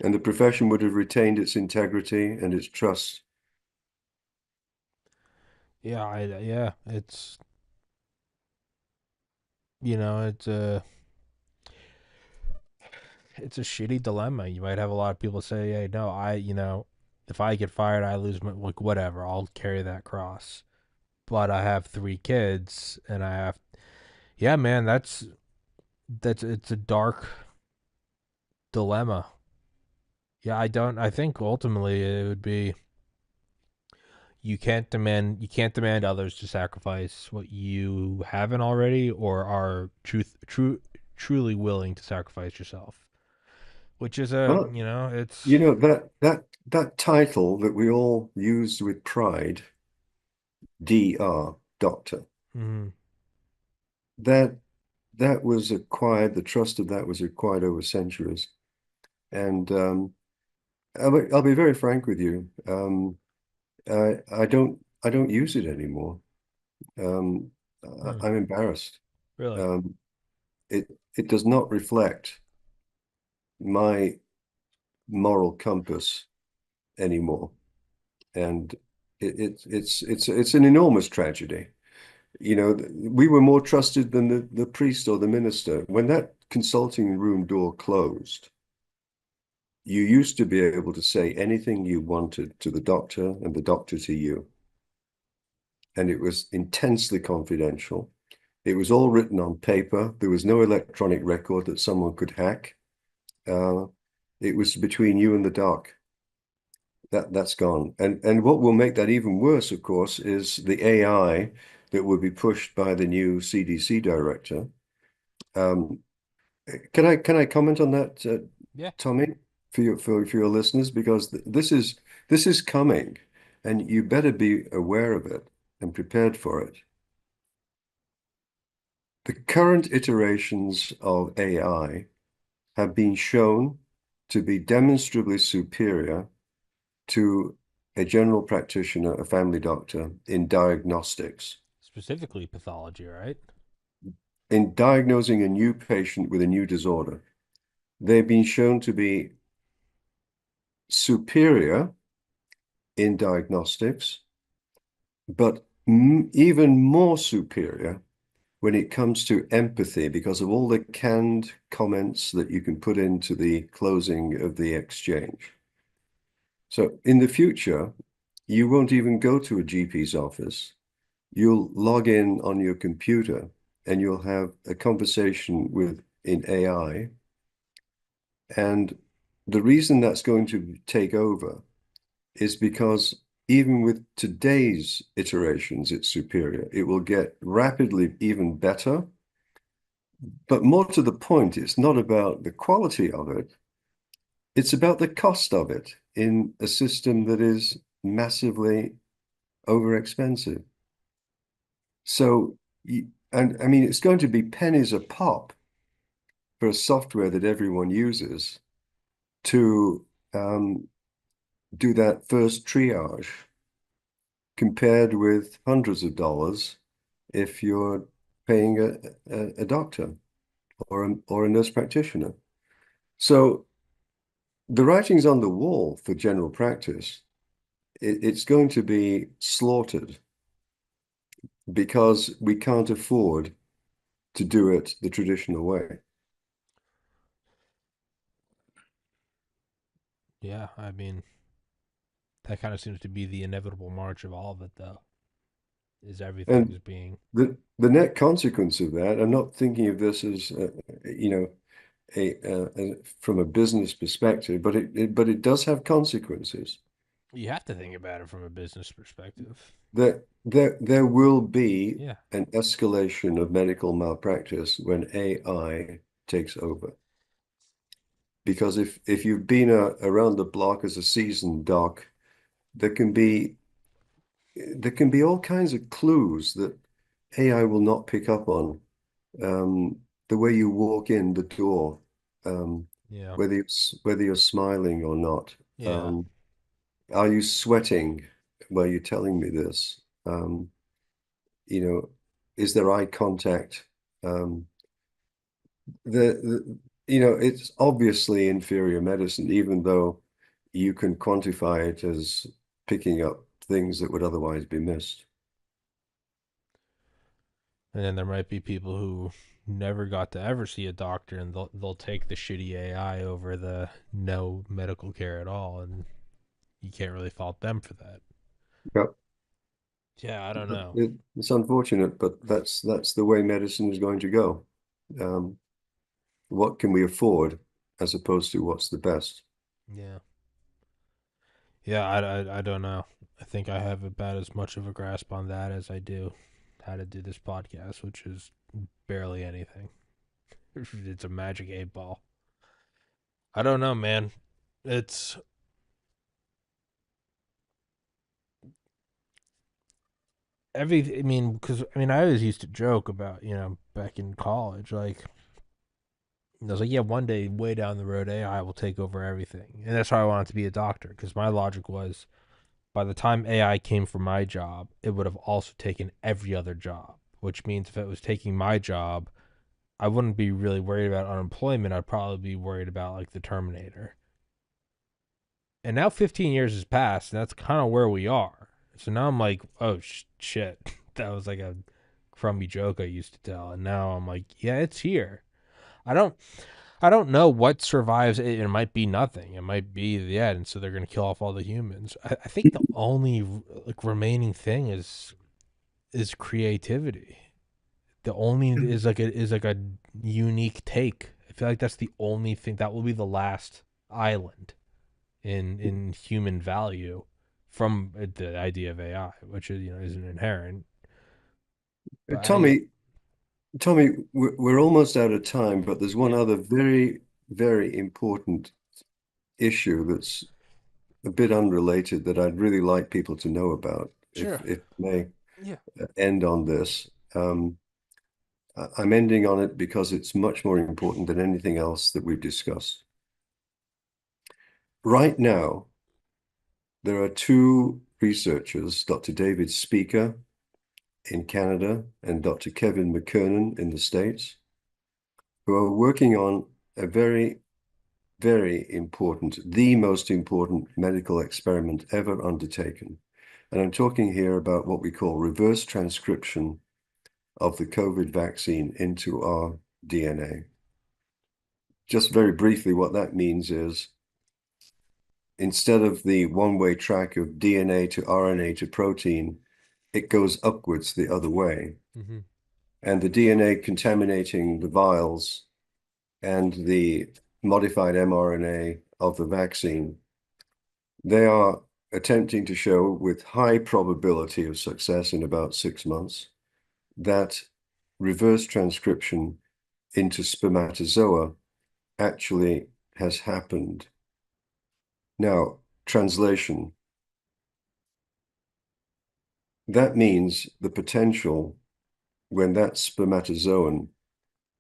And the profession would have retained its integrity and its trust. Yeah, yeah, it's a shitty dilemma. You might have a lot of people say, "Hey, no, if I get fired, I lose my like whatever. I'll carry that cross." But I have 3 kids, and yeah, man, that's it's a dark dilemma. Yeah, I think ultimately it would be you can't demand others to sacrifice what you haven't already or are truly willing to sacrifice yourself. Which is Well, it's that title that we all use with pride, DR, doctor, mm, that that was acquired, the trust of that was acquired over centuries. And I'll be very frank with you. I don't use it anymore. Um, mm, I'm embarrassed. really. Um, it does not reflect my moral compass anymore, and it's an enormous tragedy. You know, we were more trusted than the priest or the minister. When that consulting room door closed, you used to be able to say anything you wanted to the doctor and the doctor to you. And it was intensely confidential. It was all written on paper. There was no electronic record that someone could hack. Uh, it was between you and the doc. That's gone. And what will make that even worse, of course, is the AI that will be pushed by the new CDC director. Um, can I comment on that, Yeah. Tommy, for your listeners, because this is coming, and you better be aware of it and prepared for it. The current iterations of AI have been shown to be demonstrably superior to a general practitioner, a family doctor, in diagnostics, Specifically pathology, right? in diagnosing a new patient with a new disorder. They've been shown to be superior in diagnostics, but even more superior when it comes to empathy because of all the canned comments that you can put into the closing of the exchange. So in the future, you won't even go to a GP's office. You'll log in on your computer and you'll have a conversation with in AI. And the reason that's going to take over is because even with today's iterations, it's superior. It will get rapidly even better. But more to the point, it's not about the quality of it, it's about the cost of it in a system that is massively over expensive. So, and I mean, it's going to be pennies a pop for a software that everyone uses to do that first triage compared with hundreds of dollars if you're paying a doctor or a nurse practitioner. So the writing's on the wall for general practice. It's going to be slaughtered because we can't afford to do it the traditional way. Yeah, I mean, that kind of seems to be the inevitable march of all of it, though, is everything's And being. the net consequence of that, I'm not thinking of this as you know from a business perspective, but it does have consequences. You have to think about it from a business perspective. There will be Yeah. an escalation of medical malpractice when AI takes over. Because if you've been around the block as a seasoned doc, there can be all kinds of clues that AI will not pick up on. The way you walk in the door, um, Yeah. whether you're smiling or not. Yeah. Are you sweating while you're telling me this? You know, is there eye contact? Um, it's obviously inferior medicine, even though you can quantify it as picking up things that would otherwise be missed. And then there might be people who never got to ever see a doctor, and they'll take the shitty AI over the no medical care at all, and you can't really fault them for that. Yep. Yeah, I don't know. It's unfortunate, but that's the way medicine is going to go. Um, what can we afford as opposed to what's the best? Yeah. Yeah, I don't know. I think I have about as much of a grasp on that as I do how to do this podcast, which is barely anything. It's a magic 8 ball. I don't know, man. It's I mean, because I mean, I always used to joke about, back in college, like, I was like, yeah, one day, way down the road, AI will take over everything. And that's why I wanted to be a doctor, because my logic was by the time AI came for my job, it would have also taken every other job, which means if it was taking my job, I wouldn't be really worried about unemployment. I'd probably be worried about like the Terminator. And now 15 years has passed, and that's kind of where we are. So now I'm like, oh shit, that was like a crummy joke I used to tell, and now I'm like, yeah, it's here. I don't, I don't know what survives. It might be nothing. It might be the end. And so they're gonna kill off all the humans. I think the only like remaining thing is creativity. The only is like a unique take. I feel like that's the only thing that will be the last island in human value from the idea of AI, which is isn't inherent. But Tommy, we're almost out of time, but there's one yeah, other very, very important issue that's a bit unrelated that I'd really like people to know about, sure, if may yeah, end on this. I'm ending on it because it's much more important than anything else that we've discussed. Right now, there are two researchers, Dr. David Speaker in Canada and Dr. Kevin McKernan in the States, who are working on a very, very important, the most important medical experiment ever undertaken. And I'm talking here about what we call reverse transcription of the COVID vaccine into our DNA. Just very briefly, what that means is instead of the one-way track of DNA to RNA to protein, it goes upwards the other way. Mm-hmm. And the DNA contaminating the vials and the modified mRNA of the vaccine, they are attempting to show with high probability of success in about 6 months that reverse transcription into spermatozoa actually has happened. Now, translation. That means the potential when that spermatozoon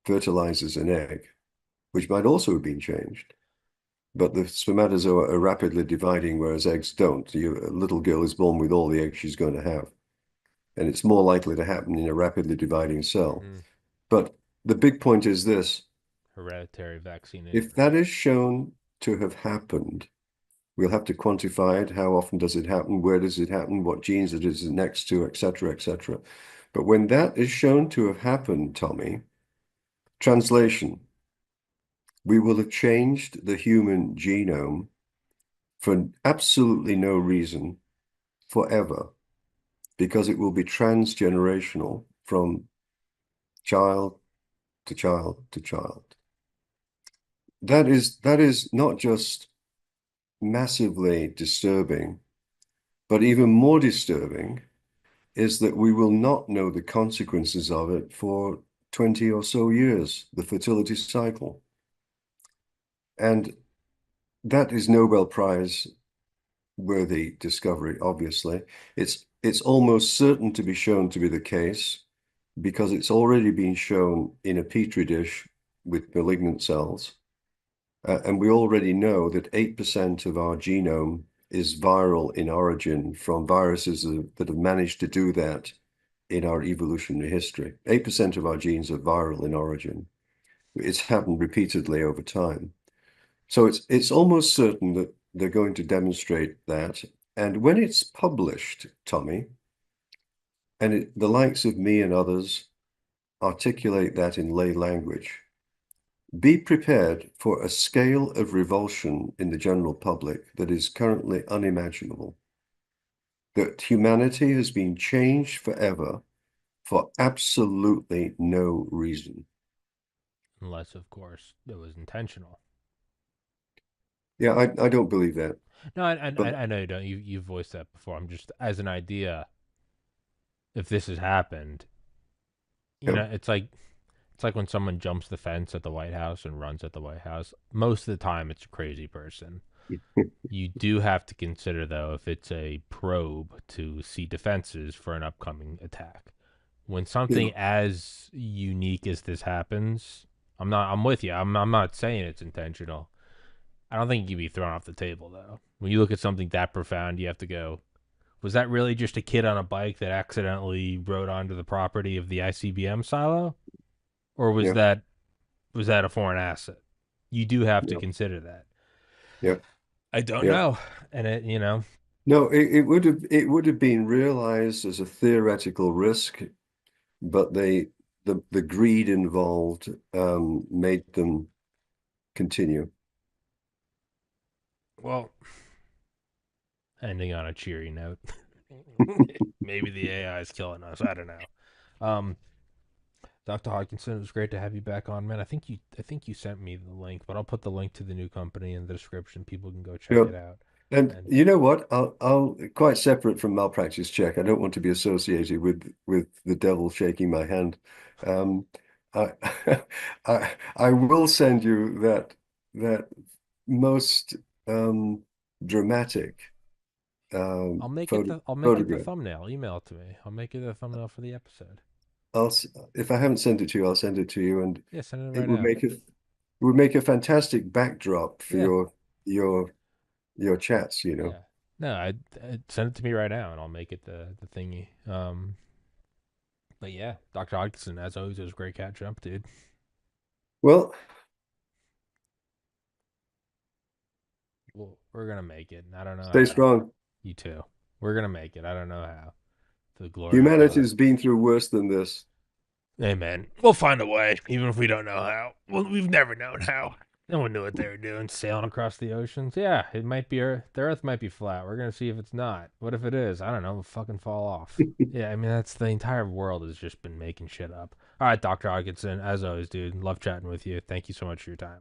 fertilizes an egg, which might also have been changed, but the spermatozoa are rapidly dividing, whereas eggs don't. A little girl is born with all the eggs she's going to have, and it's more likely to happen in a rapidly dividing cell. Mm-hmm. But the big point is this: Hereditary vaccine if injury. that is shown to have happened, we'll have to quantify it. How often does it happen? Where does it happen? What genes it is next to, etc., etc. But when that is shown to have happened, Tommy, translation, we will have changed the human genome for absolutely no reason forever, because it will be transgenerational from child to child to child. That is not just massively disturbing, but even more disturbing is that we will not know the consequences of it for 20 or so years, the fertility cycle. And that is Nobel Prize worthy discovery, obviously. It's almost certain to be shown to be the case because it's already been shown in a petri dish with malignant cells. And we already know that 8% of our genome is viral in origin from viruses that have managed to do that in our evolutionary history. 8% of our genes are viral in origin. It's happened repeatedly over time. So it's almost certain that they're going to demonstrate that. And when it's published, Tommy, and the likes of me and others articulate that in lay language, be prepared for a scale of revulsion in the general public that is currently unimaginable. That humanity has been changed forever for absolutely no reason. Unless, of course, it was intentional. Yeah, I don't believe that. No, I, But I know you don't. You voiced that before. I'm just as an idea. If this has happened, yeah, it's like when someone jumps the fence at the White House and runs at the White House. Most of the time, it's a crazy person. You do have to consider, though, if it's a probe to see defenses for an upcoming attack. When yeah, something as unique as this happens, I'm with you. I'm not saying it's intentional. I don't think you can be thrown off the table, though. When you look at something that profound, you have to go, was that really just a kid on a bike that accidentally rode onto the property of the ICBM silo? Or yeah, was that a foreign asset? You do have to yeah, consider that. yeah, I don't yeah. know. And it. No, it would have been realized as a theoretical risk, but the greed involved made them continue. Well, ending on a cheery note. Maybe the AI is killing us. I don't know. Um, Dr. Hodkinson, it was great to have you back on, man. I think you sent me the link, but I'll put the link to the new company in the description. People can go check Yeah. it out. And And you know what? I'll quite separate from malpractice check. I don't want to be associated with the devil shaking my hand. Um, I I will send you that most dramatic I'll make it the photograph. thumbnail. Email it to me. I'll make it the thumbnail for the episode. If I haven't sent it to you, I'll send it to you, and it Yeah, send it right would now. make it would make a fantastic backdrop for Yeah, your your chats, you know. yeah. No, I send it to me right now, and I'll make it the thingy. But yeah, Dr. Hodgson, as always, it was a great catch up, dude. Well, Well, we're gonna make it. And I don't know stay how. strong. You too. We're gonna make it. I don't know how. To the glory of God. Humanity's been through worse than this. Amen. We'll find a way, even if we don't know how. Well, we've never known how. No one knew what they were doing, sailing across the oceans. Yeah, it might be Earth. The Earth might be flat. We're gonna see if it's not. What if it is? I don't know. It'll fucking fall off. Yeah, I mean that's the entire world has just been making shit up. All right, Dr. Hodkinson, as always, dude. Love chatting with you. Thank you so much for your time.